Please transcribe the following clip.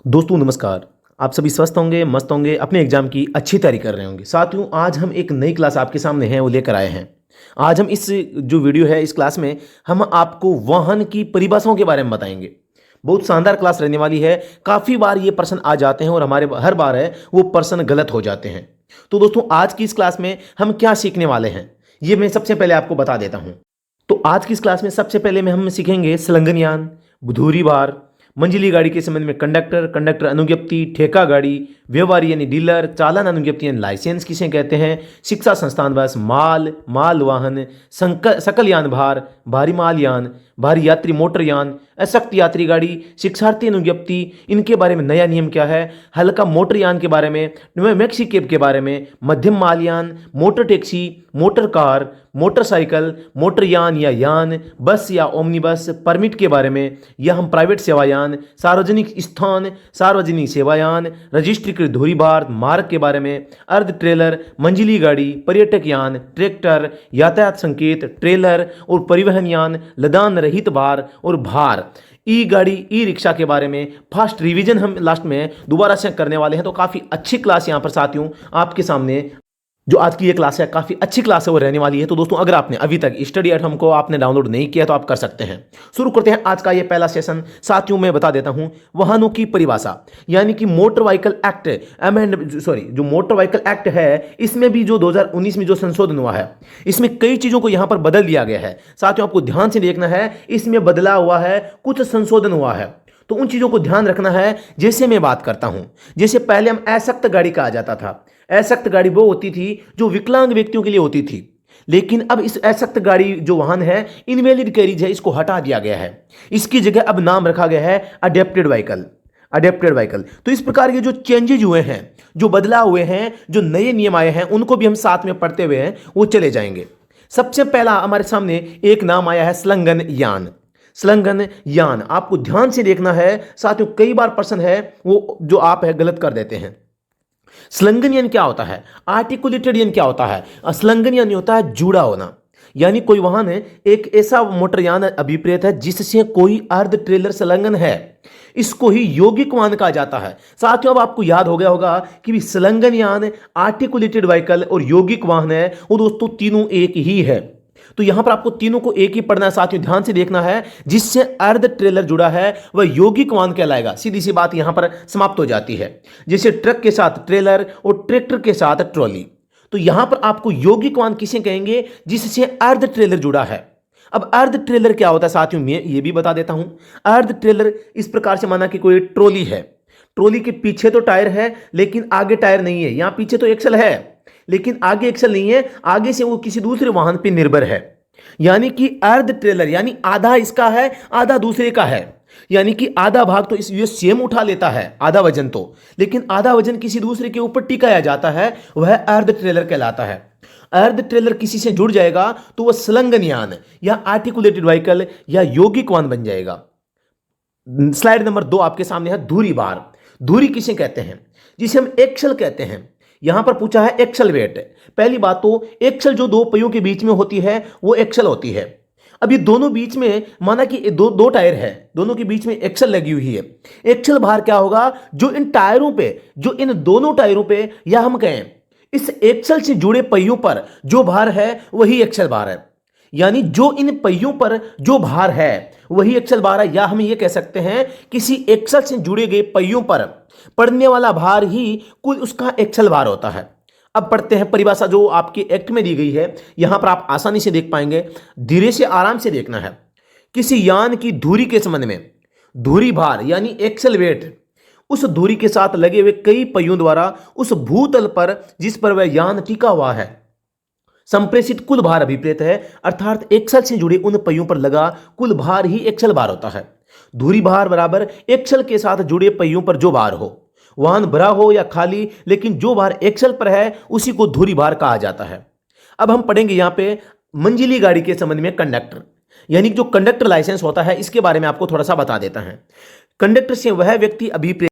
दोस्तों नमस्कार। आप सभी स्वस्थ होंगे, मस्त होंगे, अपने एग्जाम की अच्छी तैयारी कर रहे होंगे। साथियों, आज हम एक नई क्लास आपके सामने है वो लेकर आए हैं। आज हम इस जो वीडियो है इस क्लास में हम आपको वाहन की परिभाषाओं के बारे में बताएंगे। बहुत शानदार क्लास रहने वाली है। काफ़ी बार ये प्रश्न आ जाते हैं और हमारे हर बार है वो प्रश्न गलत हो जाते हैं। तो दोस्तों आज की इस क्लास में हम क्या सीखने वाले हैं ये मैं सबसे पहले आपको बता देता हूँ। तो आज की इस क्लास में सबसे पहले में हम सीखेंगे स्लंगनयान, धुरी भार, मंजिली गाड़ी के संबंध में कंडक्टर, कंडक्टर अनुज्ञप्ति, ठेका गाड़ी, व्यवहारी यानी डीलर, चालान अनुज्ञप्ति यानी लाइसेंस किसे कहते हैं, शिक्षा संस्थान बस, माल, माल वाहन, सकल यान भार, भारी माल यान, भारी यात्री मोटर यान, अशक्त यात्री गाड़ी, शिक्षार्थी अनुज्ञप्ति, इनके बारे में नया नियम क्या है, हल्का मोटर यान के बारे में, मैक्सी कैब के बारे में, मध्यम माल यान, motor taxi, motor car, motorcycle, motor यान या यान, बस या ओमनी बस, परमिट के बारे में, या हम प्राइवेट सेवायान, सार्वजनिक स्थान, सार्वजनिक सेवायान, रजिस्ट्रीकृत धुरी भार, मार्ग के बारे में, अर्ध ट्रेलर, मंजिली गाड़ी, पर्यटक यान, ट्रैक्टर, यातायात संकेत, ट्रेलर और परिवहन यान, लदान रहित भार और भार, ई गाड़ी, ई रिक्शा के बारे में फास्ट रिवीजन हम लास्ट में दोबारा से करने वाले हैं। तो काफ़ी अच्छी क्लास यहाँ पर साथियों आपके सामने जो आज की ये क्लास है काफ़ी अच्छी क्लास है वो रहने वाली है। तो दोस्तों अगर आपने अभी तक स्टडी एट हमको आपने डाउनलोड नहीं किया तो आप कर सकते हैं। शुरू करते हैं आज का ये पहला सेशन। साथियों मैं बता देता हूं वाहनों की परिभाषा, यानी कि मोटर व्हीकल एक्ट जो मोटर व्हीकल एक्ट है इसमें भी जो 2019 में जो संशोधन हुआ है इसमें कई चीज़ों को यहां पर बदल दिया गया है। साथियों आपको ध्यान से देखना है, इसमें बदला हुआ है, कुछ संशोधन हुआ है, तो उन चीज़ों को ध्यान रखना है। जैसे मैं बात करता हूं, जैसे पहले हम असक्त गाड़ी कहा जाता था। असक्त गाड़ी वो होती थी जो विकलांग व्यक्तियों के लिए होती थी, लेकिन अब इस असक्त गाड़ी जो वाहन है इनवैलिड कैरिज है, इसको हटा दिया गया है। इसकी जगह अब नाम रखा गया है अडेप्टेड व्हीकल। Adapted vehicle. तो इस प्रकार के जो चेंजेज हुए हैं, जो बदलाव हुए हैं, जो नए नियम आए हैं, उनको भी हम साथ में पढ़ते हुए हैं वो चले जाएंगे। सबसे पहला हमारे सामने एक नाम आया है स्लंगन यान। स्लंगन यान आपको ध्यान से देखना है साथियों, कई बार प्रश्न है वो जो आप है गलत कर देते हैं। स्लंगन यान क्या होता है, आर्टिकुलेटेड यान क्या होता है, स्लंगन यान होता है जुड़ा होना, यानी कोई वाहन है एक ऐसा मोटरयान अभिप्रेत है जिससे कोई अर्ध ट्रेलर संलग्न है, इसको ही यौगिक वाहन कहा जाता है। साथियों अब आपको याद हो गया होगा कि स्लंगन यान, आर्टिकुलेटेड व्हीकल और यौगिक वाहन है वो दोस्तों तीनों एक ही है। तो यहां पर आपको तीनों को एक ही पढ़ना है साथियों, ध्यान से देखना है। जिससे अर्ध ट्रेलर जुड़ा है वह यौगिक वाहन कहलाएगा। सीधी सी बात यहां पर समाप्त हो जाती है। जैसे ट्रक के साथ ट्रेलर और ट्रैक्टर के साथ ट्रॉली, तो यहां पर आपको यौगिक वाहन किसे कहेंगे, जिससे अर्ध ट्रेलर जुड़ा है। अब अर्ध ट्रेलर क्या होता है साथियों, मैं ये भी बता देता हूं। अर्ध ट्रेलर इस प्रकार से माना कि कोई ट्रॉली है, ट्रॉली के पीछे तो टायर है लेकिन आगे टायर नहीं है, यहां पीछे तो एक्सल है लेकिन आगे एक्सल नहीं है, आगे से वो किसी दूसरे वाहन पर निर्भर है। यानी कि अर्ध ट्रेलर यानी आधा इसका है आधा दूसरे का है, यानी कि आधा भाग तो ये सेम उठा लेता है, आधा वजन तो, लेकिन आधा वजन किसी दूसरे के ऊपर टिकाया जाता है, वह अर्ध ट्रेलर कहलाता है। अर्ध ट्रेलर किसी से जुड़ जाएगा तो वह संलग्न यान या आर्टिकुलेटेड व्हीकल या यौगिक वाहन बन जाएगा। स्लाइड नंबर 2 आपके सामने है धुरी भार। धुरी किसे कहते हैं, जिसे हम एक्सल कहते हैं। यहां पर पूछा है एक्सल वेट। पहली बात तो एक्सल जो दो पहियों के बीच में होती है वो एक्सल होती है। अब ये दोनों बीच में माना कि दो टायर है, दोनों के बीच में एक्सल लगी हुई है। एक्सल भार क्या होगा, जो इन टायरों पे, जो इन दोनों टायरों पे, या हम कहें इस एक्सल से जुड़े पहियों पर जो भार है वही एक्सल भार है। यानी जो इन पहियों पर जो भार है वही एक्सल भार है, या हम ये कह सकते हैं किसी एक्सल से जुड़े गए पहियों पर पड़ने वाला भार ही कुल उसका एक्सल भार होता है। अब पढ़ते हैं परिभाषा जो आपके एक्ट में दी गई है, यहां पर आप आसानी से देख पाएंगे। धीरे से आराम से देखना है। किसी यान की धुरी के संबंध में धुरी भार यानी एक्सल वेट उस धुरी के साथ लगे हुए कई पहियों द्वारा उस भूतल पर जिस पर वह यान टिका हुआ है संप्रेषित कुल भार अभिप्रेत है, अर्थात एक्सल से जुड़े उन पहियों पर लगा कुल भार ही एक्सल भार होता है। धुरी भार बराबर एक्सल के साथ जुड़े पहियों पर जो भार हो, वाहन भरा हो या खाली, लेकिन जो भार एक्सल पर है उसी को धुरी भार कहा जाता है। अब हम पढ़ेंगे यहां पे मंजिली गाड़ी के संबंध में कंडक्टर, यानी जो कंडक्टर लाइसेंस होता है इसके बारे में आपको थोड़ा सा बता देता है। कंडक्टर से वह व्यक्ति अभिप्रेत